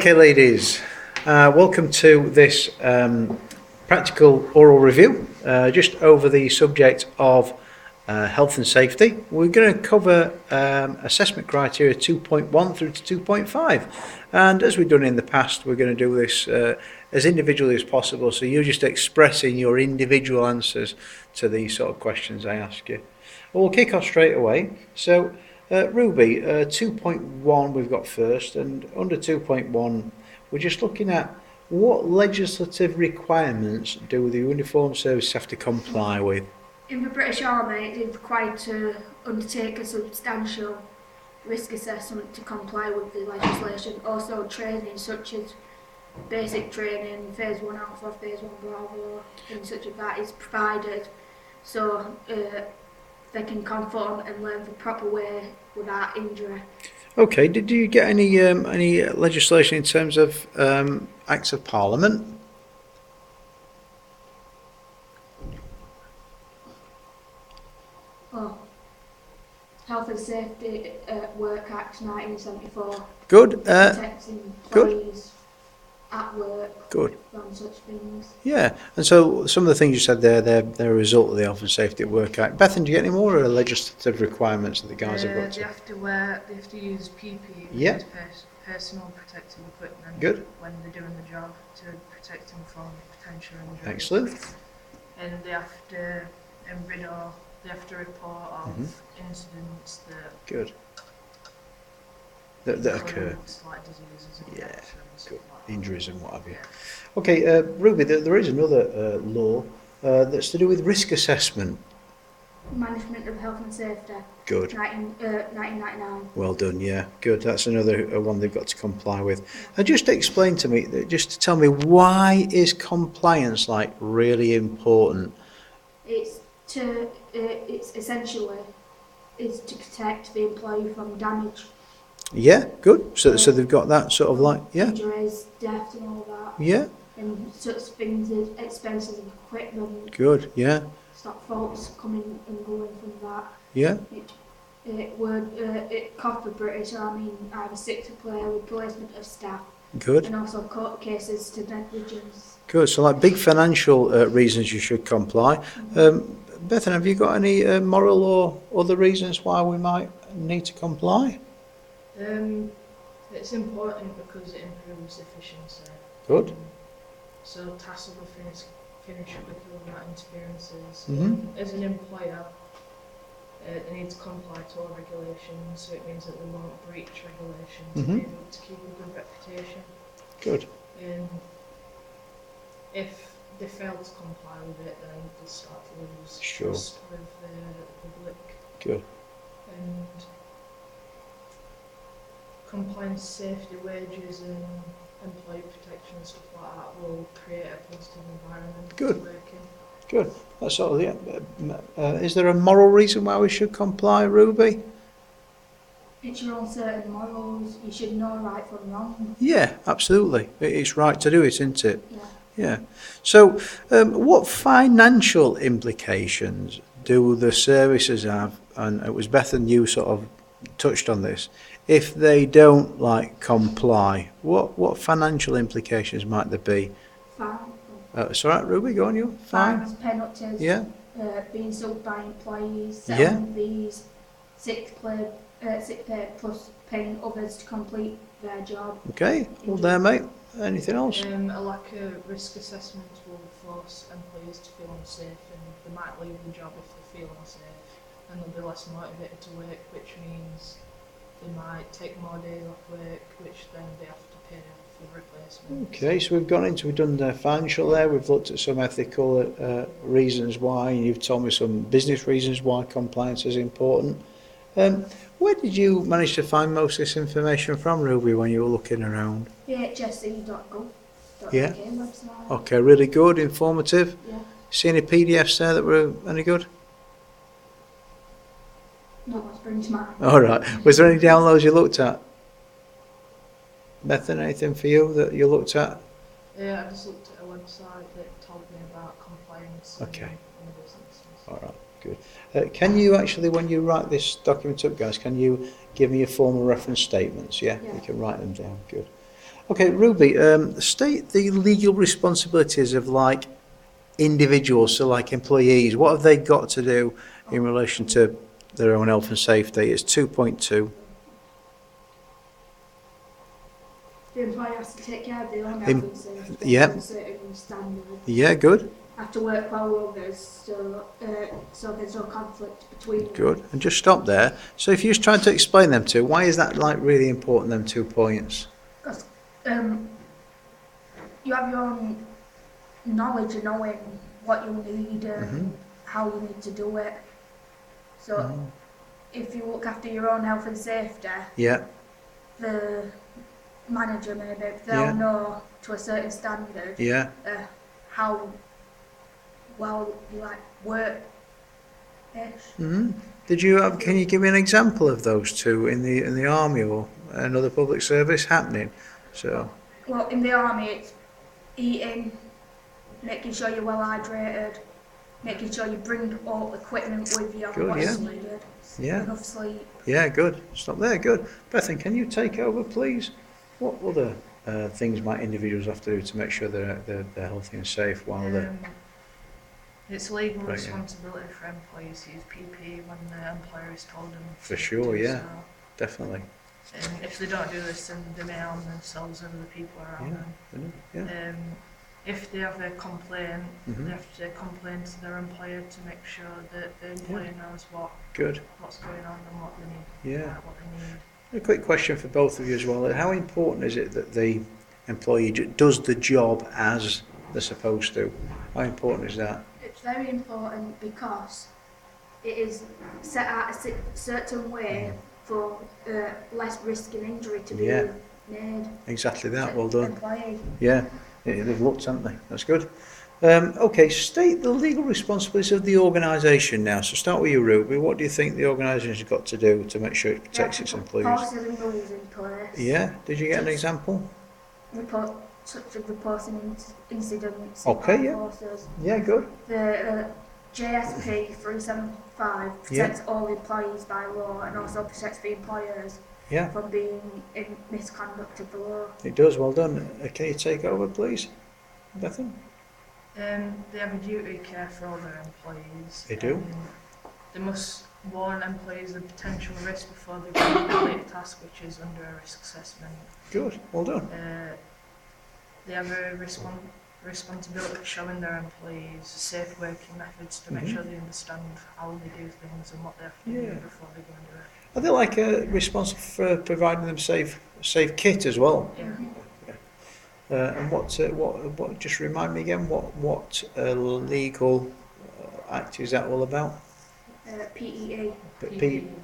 Okay, ladies, welcome to this practical oral review, just over the subject of health and safety. We're going to cover assessment criteria 2.1 through to 2.5, and as we've done in the past, we're going to do this as individually as possible, so you're just expressing your individual answers to these sort of questions I ask you. Well, we'll kick off straight away. So Ruby, 2.1 we've got first, and under 2.1 we're just looking at what legislative requirements do the uniformed service have to comply with? In the British Army, it is required to undertake a substantial risk assessment to comply with the legislation. Also training such as basic training, phase 1 alpha, phase 1 bravo, and such as that is provided, so they can conform and learn the proper way without injury. Okay, did you get any legislation in terms of Acts of Parliament? Oh, Health and Safety Work Act 1974. Good. Protects employees at work. Good. From such things. Yeah, and so some of the things you said there, they're a result of the Health and Safety at Work Act. Bethan, do you get any more legislative requirements that the guys have got to? They have to use PPE, yeah. Personal protective equipment. Good. When they're doing the job to protect them from potential injury. Excellent. And they have to they have to report of incidents that good. That occur. Like diseases and good. Injuries and what have you. Yeah. Okay, Ruby, there is another law that's to do with risk assessment. Management of Health and Safety. Good. 1999. Well done, yeah. Good. That's another one they've got to comply with. And just explain to me, just to tell me, why is compliance really important? It's essentially to protect the employee from damage. Yeah, good. So they've got that sort of injuries, death and all that. Yeah. And such things as expenses of equipment. Good, yeah. Stop faults coming and going from that. Yeah. It cost the British Army either sick to play, replacement of staff. Good. And also court cases to negligence. Good. So big financial reasons you should comply. Bethan, have you got any moral or other reasons why we might need to comply? It's important because it improves efficiency. Good. So tassel the finish curriculum experiences. Mm-hmm. As an employer, they need to comply to all regulations, so it means that they won't breach regulations to be able to keep a good reputation. Good. If they fail to comply with it, then they start to lose trust with the public. Good. And compliance, safety, wages and employee protection and stuff like that will create a positive environment to work in. Good. That's all. Yeah. Is there a moral reason why we should comply, Ruby? It's your own certain morals. You should know right from wrong. Yeah, absolutely. It's right to do it, isn't it? Yeah. Yeah. So, what financial implications do the services have? And it was Bethan, you sort of touched on this. If they don't comply, what financial implications might there be? Fine. It's all right, Ruby, go on, you. Fines, penalties. Yeah. Being sued by employees, settlement fees, sick pay plus paying others to complete their job. Okay, well there, mate. Anything else? A lack of risk assessment will force employees to feel unsafe, and they might leave the job if they feel unsafe, and they'll be less motivated to work, which means they might take more days off work, which then they have to pay for replacement. Okay, so we've done the financial there, we've looked at some ethical reasons why, and you've told me some business reasons why compliance is important. Where did you manage to find most of this information from, Ruby, when you were looking around? HSE.gov.uk yeah. website. Okay, really good, informative. Yeah. See any PDFs there that were any good? Not what springs to mind. All right. Was there any downloads you looked at? Bethan, anything for you that you looked at? Yeah, I just looked at a website that told me about compliance. Okay. In the business. All right. Good. Can you actually, when you write this document up, guys, can you give me your formal reference statements? Yeah? Yeah. You can write them down. Good. Okay, Ruby, state the legal responsibilities of like individuals, so like employees. What have they got to do in relation to their own health and safety? It's 2.2. The employer has to take care of their own Im- health and safety yeah. to certain standards. Yeah, good, Have to work well with others, so there's no conflict between them. good. And just stop there. So if you just tried to explain them to, why is that like really important, them 2 points? Because you have your own knowledge of knowing what you need and how you need to do it. So if you look after your own health and safety, Yeah, the manager maybe, they'll Yeah. know to a certain standard yeah. how well you like work-ish. Did you have, can you give me an example of those two in the army or another public service happening? So, Well, in the army, it's eating, making sure you're well hydrated, making sure you bring all equipment with you, Good, what's yeah. needed, yeah, enough sleep. yeah, good. Stop there, good. Bethan, can you take over, please? What other things might individuals have to do to make sure they're healthy and safe while they're... It's legal Right, yeah. responsibility for employees to use PPE when the employer has told them For to sure, do yeah. so. Definitely. And if they don't do this, then they may harm themselves and the people around them. Yeah. If they have a complaint, Mhm. they have to complain to their employer to make sure that the employer knows Good. what's going on and what they need. Yeah. What they need. A quick question for both of you as well. How important is it that the employee does the job as they're supposed to? How important is that? It's very important because it is set out a certain way for less risk and injury to be Yeah. made. Exactly that. to Well done. Employee. Yeah, they've looked, haven't they? That's good. Okay, state the legal responsibilities of the organisation now. So start with you, Ruby. What do you think the organisation's got to do to make sure it protects its employees? Policies and rules in place. Yeah, did you get an example? Such as reporting incidents. Okay, yeah. Forces. Yeah, good. The JSP 375 protects all employees by law and also protects the employers Yeah, from being in misconduct of the law. it does. Well done. Can you take over, please, Bethan? They have a duty to care for all their employees. They do. They must warn employees of potential risk before they complete a task which is under a risk assessment. Good. Well done. They have a responsibility of showing their employees safe working methods to make sure they understand how they do things and what they have to do before they go and do it. Are they like responsible for providing them safe kit as well? Yeah. And what? Just remind me again. What legal act is that all about? PEA.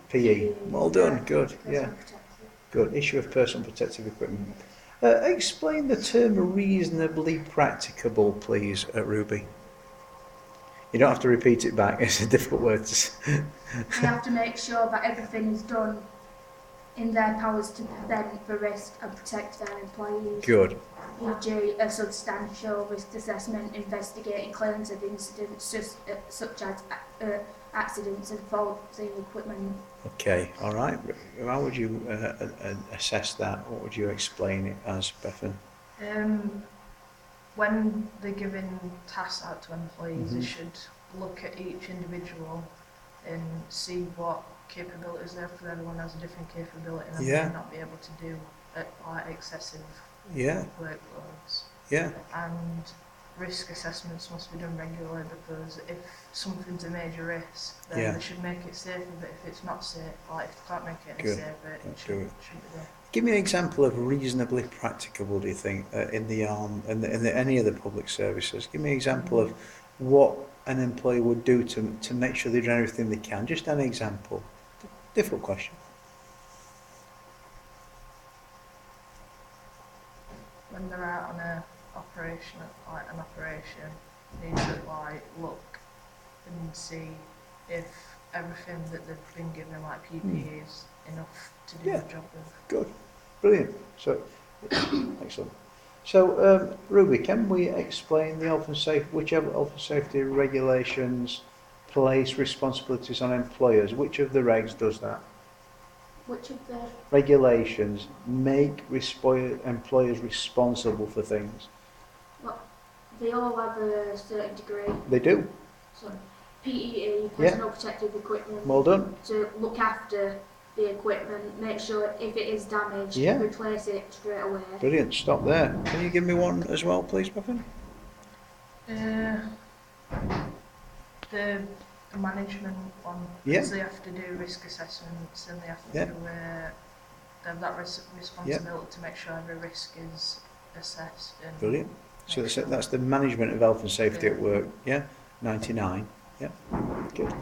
PE. Well done. Good. Personal Yeah. protective. Good. Issue of personal protective equipment. Explain the term reasonably practicable, please, Ruby. You don't have to repeat it back. It's a difficult word to say. They have to make sure that everything is done in their powers to prevent the risk and protect their employees. Good. E.g. a substantial risk assessment investigating claims of incidents such as accidents and faulty equipment. Okay. All right. How would you assess that? What would you explain it as, Bethan? When they're giving tasks out to employees, they should look at each individual and see what capabilities there, for everyone has a different capability and they may not be able to do quite excessive workloads. Yeah. And risk assessments must be done regularly, because if something's a major risk, then they should make it safer, but if it's not safe, like if they can't make it any safer, it shouldn't be there. Give me an example of reasonably practicable, do you think, in the any of the public services? Give me an example of what an employee would do to make sure they're doing everything they can. Just an example. Difficult question. When they're out on an operation, they should look and see if everything that they've been given, like PPE, is enough to do the job with. Good. Brilliant. So, excellent. So, Ruby, can we explain the whichever health and safety regulations place responsibilities on employers? Which of the regs does that? Which of the Regulations make employers responsible for things. they all have a certain degree. They do. So PEE, personal protective equipment, Well done. to look after the equipment, make sure if it is damaged, Yeah. replace it straight away. Brilliant. Stop there. Can you give me one as well, please, Bethan? The management one, Yeah. because they have to do risk assessments and they have to Yeah. they have that responsibility to make sure every risk is assessed. And Brilliant. So make sure that's the management of health and safety Yeah. at work. Yeah. 99. Yeah. Good.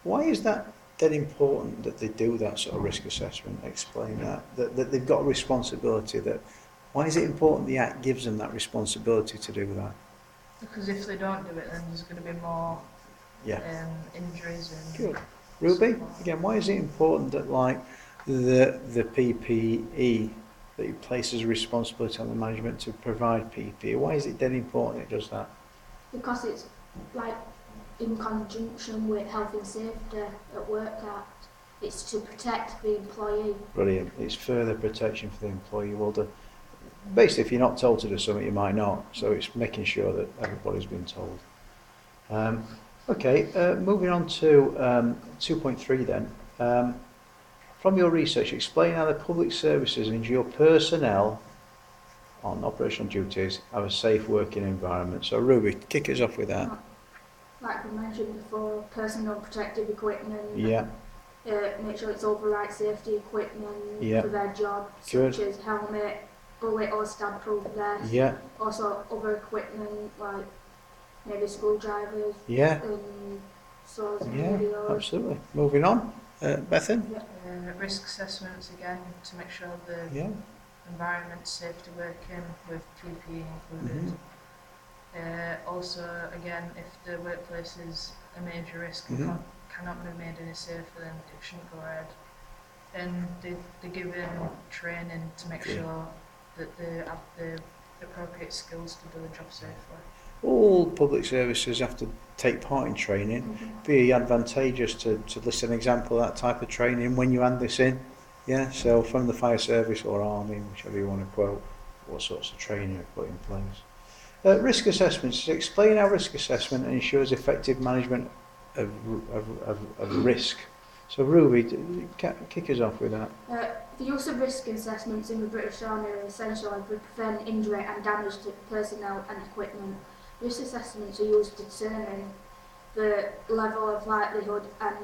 Why is that then important that they do that sort of risk assessment? Explain that. That they've got a responsibility. Why is it important the Act gives them that responsibility to do that? Because if they don't do it, then there's going to be more Yeah. injuries and. Good. Ruby, stuff like that. again, why is it important that like the PPE that it places responsibility on the management to provide PPE? Why is it then important it does that? Because it's like in conjunction with Health and Safety at Work Act. It's to protect the employee. Brilliant. It's further protection for the employee. Well done. Basically, if you're not told to do something, you might not. So it's making sure that everybody's been told. Okay, moving on to 2.3 then. From your research, explain how the public services ensure personnel on operational duties have a safe working environment. So Ruby, kick us off with that. Like we mentioned before, personal protective equipment. Yeah, Make sure it's all the right safety equipment Yeah. for their job, Good. such as helmet, bullet or stab-proof vest. yeah, Also other equipment like maybe screwdrivers yeah, and saws and yeah, radios. absolutely. Moving on. Bethan? Risk assessments again to make sure the Yeah. environment's safe to work in with PPE included. Mhm. Also, again, if the workplace is a major risk and Mhm. cannot be made any safer, then it shouldn't go ahead. And they're given training to make Good. sure that they have the appropriate skills to do the job safely. All public services have to take part in training. Mhm. Be advantageous to list an example of that type of training when you hand this in. Yeah, so from the fire service or army, whichever you want to quote, what sorts of training are put in place. Risk assessments. Explain how risk assessment ensures effective management of risk. So Ruby, kick us off with that. The use of risk assessments in the British Army are essential to prevent injury and damage to personnel and equipment. Risk assessments are used to determine the level of likelihood and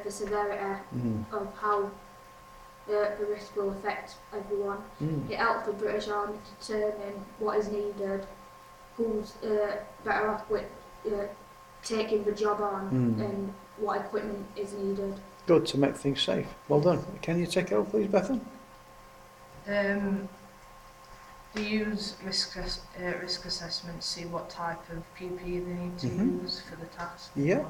the severity Mm. of how the risk will affect everyone. Mm. It helps the British Army determine what is needed, who's better off with taking the job on, Mm. and what equipment is needed. Good to make things safe. Well done. Can you take it over, please, Bethan? They use risk assessments, see what type of PPE they need to Mhm. use for the task. Yeah.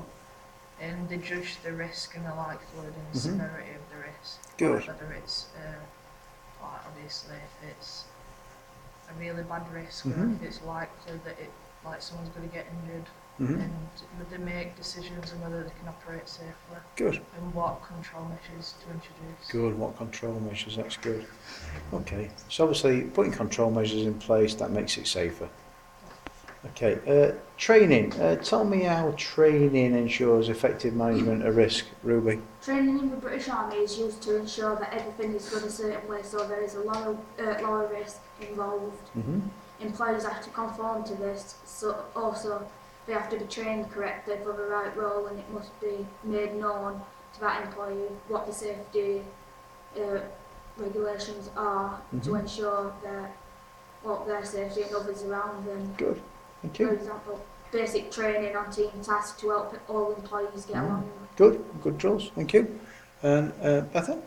And they judge the risk and the likelihood and Mhm. severity of the risk. Good. Whether it's, like obviously, if it's a really bad risk Mhm. or if it's likely that someone's going to get injured, Mhm. and would they make decisions on whether they can operate safely Good. and what control measures to introduce. Good. What control measures? That's good. Okay. So obviously, putting control measures in place that makes it safer. Okay. Training. Tell me how training ensures effective management of risk, Ruby. Training in the British Army is used to ensure that everything is done a certain way, so there is a lower risk involved. Mm-hmm. Employers have to conform to this, so also they have to be trained correctly for the right role, and it must be made known to that employee what the safety regulations are to Mhm. ensure their safety and others around them. Good. Thank For you. example, basic training on team tasks to help all employees get along. Good. Good drills. Thank you. And Bethan?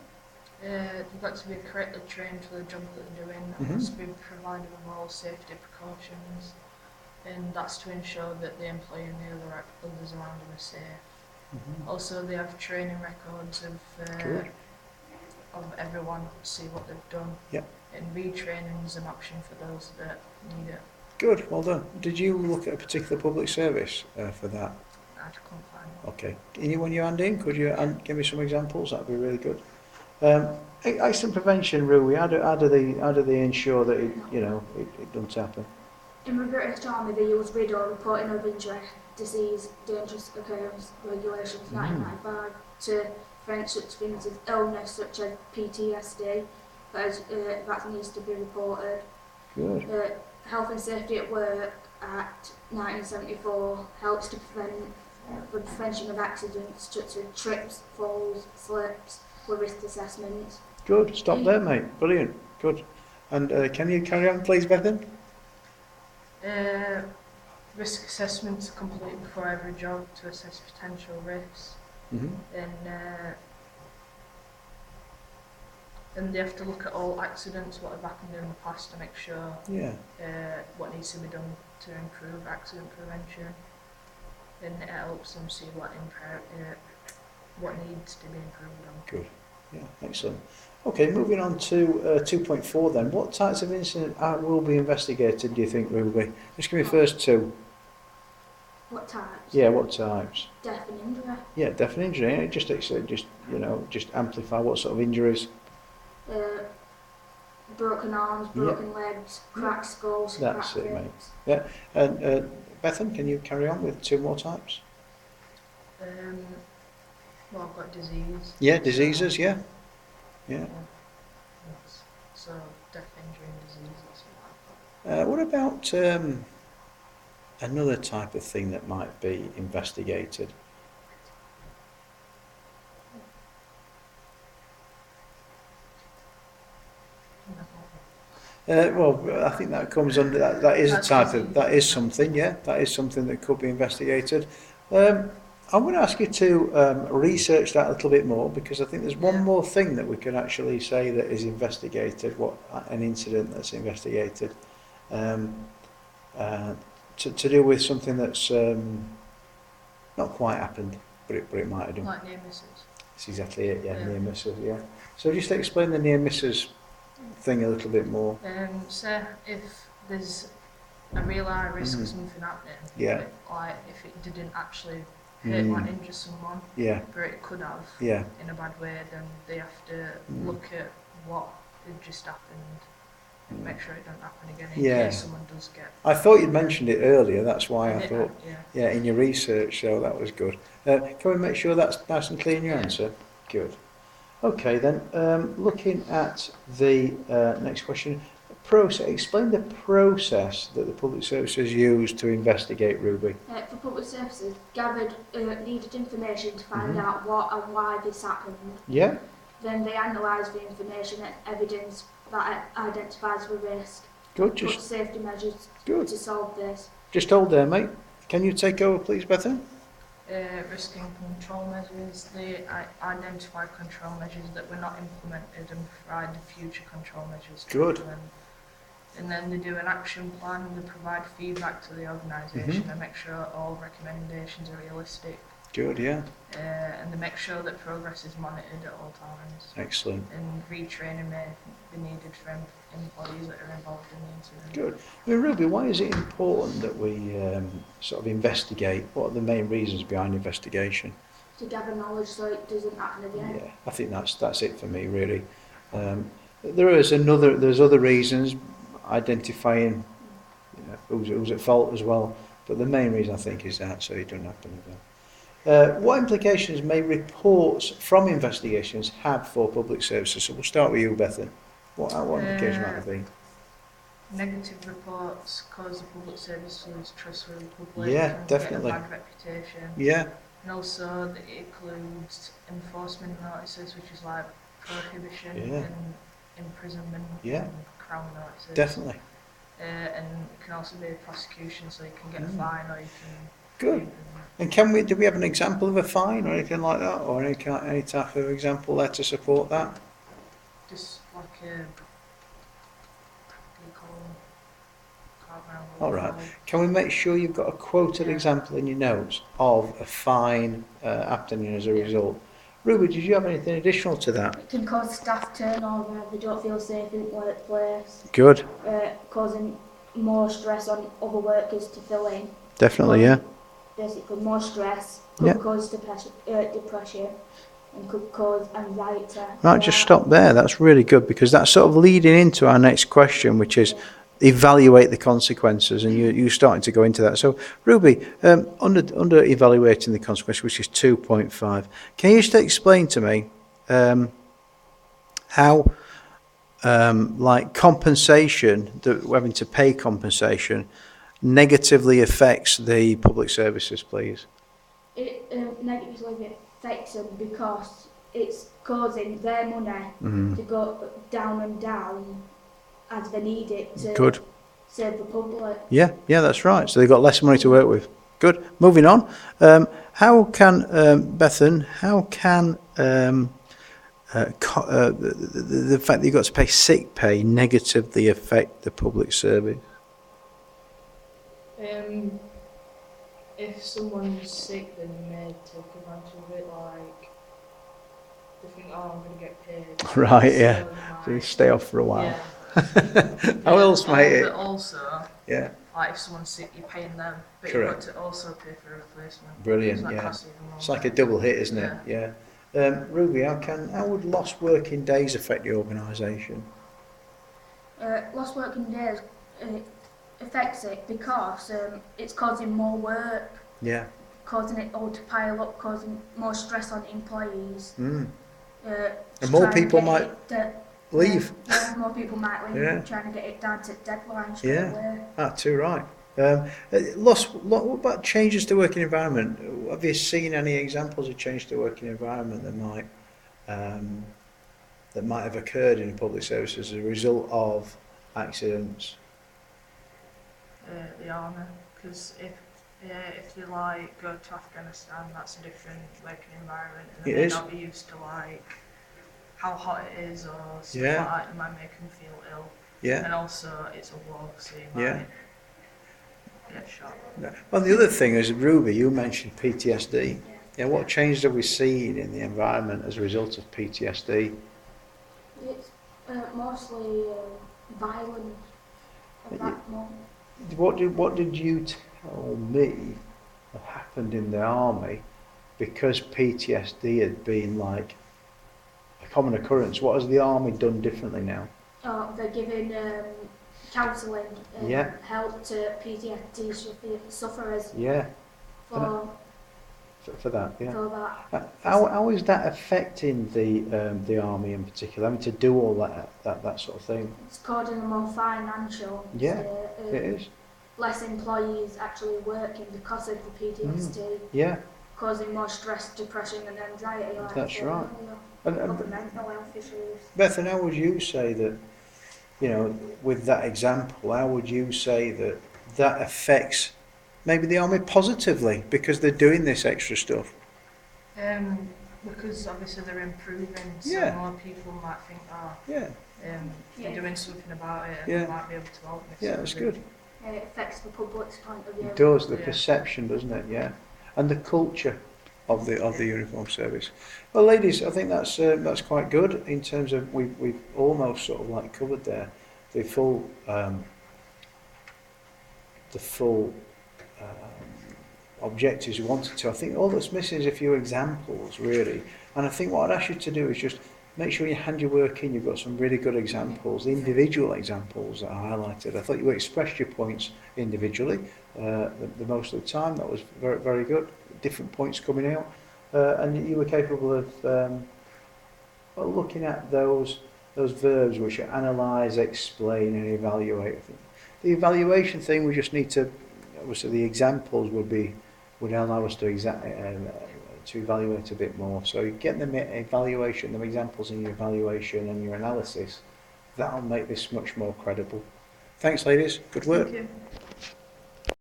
They've got to be correctly trained for the job that they're doing and Mhm. must be provided with all safety precautions, and that's to ensure that the employee and the others around them are safe. Mm-hmm. Also, they have training records Good. of everyone to see what they've done. Yep. And retraining is an option for those that need it. Good. Well done. Did you look at a particular public service for that? I couldn't find one. Okay. Anyone you hand in? Could you give me some examples? That'd be really good. Accident prevention, Ruby. How do they ensure that it doesn't happen? In the British Army, they use RIDDLE, Reporting of Injury, Disease, Dangerous Occurrence Regulations 1995, to prevent such things as illness such as PTSD, that needs to be reported. Good. Health and Safety at Work Act 1974 helps to prevent the prevention of accidents such as trips, falls, slips, with risk assessments. Good. Stop there, mate. Brilliant. Good. And can you carry on, please, Bethan? Risk assessments are complete before every job to assess potential risks. And they have to look at all accidents, what have happened in the past, to make sure what needs to be done to improve accident prevention. And it helps them see what needs to be improved on. Good. Yeah, excellent. Okay, moving on to 2.4 then. What types of incident will be investigated, do you think, Ruby? Just give me first two. What types? Yeah, what types? Death and injury. Yeah, death and injury. Yeah? Just amplify what sort of injuries. Broken arms, broken legs, cracked skulls, That's cracked it, mate. ribs. Yeah, and Bethan, can you carry on with two more types? Well, I've got disease. Yeah, diseases. Yeah. So death, injury, and disease. That's What about another type of thing that might be investigated? Well, I think that comes under that. That is a type of, that is something, yeah. That is something that could be investigated. I'm going to ask you to research that a little bit more, because I think there's one more thing that we can actually say that is investigated. An incident that's investigated to do with something that's not quite happened, but it might have done. Like near misses. That's exactly it. Yeah, near misses. Yeah. So just explain the near misses thing a little bit more. So if there's a real high risk of something happening, like if it didn't actually hurt or injure someone, but it could have in a bad way, then they have to look at what had just happened and make sure it doesn't happen again in case someone does get. I thought you'd mentioned it earlier, that's why I thought, in your research, so that was good. Can we make sure that's nice and clear in your answer? Good. Okay then, looking at the next question, explain the process that the public services use to investigate, Ruby. For public services, gathered needed information to find out what and why this happened. Yeah. Then they analyse the information and evidence that identifies the risk. Good. Put safety measures to solve this. Just hold there, mate. Can you take over, please, Bethan? Risk and control measures. They identify control measures that were not implemented and provide future control measures. Good. And then they do an action plan and they provide feedback to the organisation and make sure all recommendations are realistic. Good, yeah. And they make sure that progress is monitored at all times. Excellent. And retraining may be needed for employees that are involved in the incident. Good. I mean, Ruby, why is it important that we sort of investigate? What are the main reasons behind investigation? To gather knowledge so it doesn't happen again. Yeah, I think that's it for me, really. There's other reasons, identifying who's at fault as well, but the main reason I think is that, so it doesn't happen again. What implications may reports from investigations have for public services? So we'll start with you, Bethan. What implications might there be? Negative reports cause the public service to lose trust with the public. Yeah, and definitely. Get a bad reputation. Yeah. And also it includes enforcement notices, which is like prohibition and imprisonment and crown notices. Definitely. And it can also be a prosecution, so you can get a fine or you can... Good. And do we have an example of a fine or anything like that, or any type of example there to support that? Just like a... All right. Can we make sure you've got a quoted example in your notes of a fine happening as a result? Ruby, did you have anything additional to that? It can cause staff turnover, they don't feel safe in the workplace. Good. Causing more stress on other workers to fill in. Definitely, yeah. Basically more stress, could cause depression. and could cause anxiety. Right, just stop there. That's really good, because that's sort of leading into our next question, which is evaluate the consequences, and you're starting to go into that. So, Ruby, under evaluating the consequences, which is 2.5, can you just explain to me how like compensation, having to pay compensation, negatively affects the public services, please? It negatively affects them because it's causing their money to go down and down as they need it to Good. serve the public. Yeah, that's right. So they've got less money to work with. Good. Moving on. How can, Bethan, how can the fact that you've got to pay sick pay negatively affect the public service? If someone's sick, then you may take advantage of it, like they think, oh, I'm going to get paid. Right, So yeah. they So you might- stay off for a while. Yeah. How else, mate? But also, Yeah. like if someone's sick, you're paying them, but Correct. you've got to also pay for a replacement. Brilliant, So that yeah. costs even more. It's like a double hit, isn't it? Yeah. Ruby, how would lost working days affect the organisation? Lost working days affects it because it's causing more work, Yeah. causing it all to pile up, causing more stress on employees. Mm. And more people might leave. Yeah, more people might leave, Yeah. trying to get it down to deadline straight Yeah. away. Too right. What about changes to working environment? Have you seen any examples of change to working environment that might have occurred in public services as a result of accidents? The army, because if they like go to Afghanistan, that's a different working environment, and It they may is. not be used to like how hot it is or stuff Yeah. like that. It might make them feel ill, Yeah. and also it's a war, so you Yeah. might get shot. Well, the other thing is, Ruby, you mentioned PTSD. Yeah, what changes have we seen in the environment as a result of PTSD? It's mostly violent. Yeah. That more. What did you tell me happened in the army because PTSD had been like a common occurrence? What has the army done differently now? They're giving counselling Yeah. help to PTSD sufferers Yeah, for for that. Yeah. that. How is that affecting the army in particular, having to do all that sort of thing? It's causing them more financial. Yeah, It is. Less employees actually working because of the PTSD, Yeah, causing more stress, depression, and anxiety. Like That's right. and Other mental health issues. Bethan, how would you say that, with that example, how would you say that affects maybe the army positively because they're doing this extra stuff? Because obviously they're improving, so Yeah. more people might think, Yeah, they're doing something about it, and Yeah. they might be able to help me. yeah, so that's they- good. It affects the public's point of view. It does, the Yeah. perception, doesn't it? Yeah, and the culture of the uniform service. Well, ladies, I think that's quite good in terms of we've almost sort of like covered there the full objectives we wanted to. I think all that's missing is a few examples really, and I think what I'd ask you to do is just make sure you hand your work in. You've got some really good examples, individual examples that are highlighted. I thought you expressed your points individually the most of the time. That was very, very good. Different points coming out, and you were capable of looking at those verbs which are analyse, explain, and evaluate. I think the evaluation thing, we just need to. Obviously, the examples would allow us to evaluate a bit more. So get them evaluation, them examples in your evaluation and your analysis. That'll make this much more credible. Thanks, ladies. Good work. Thank you.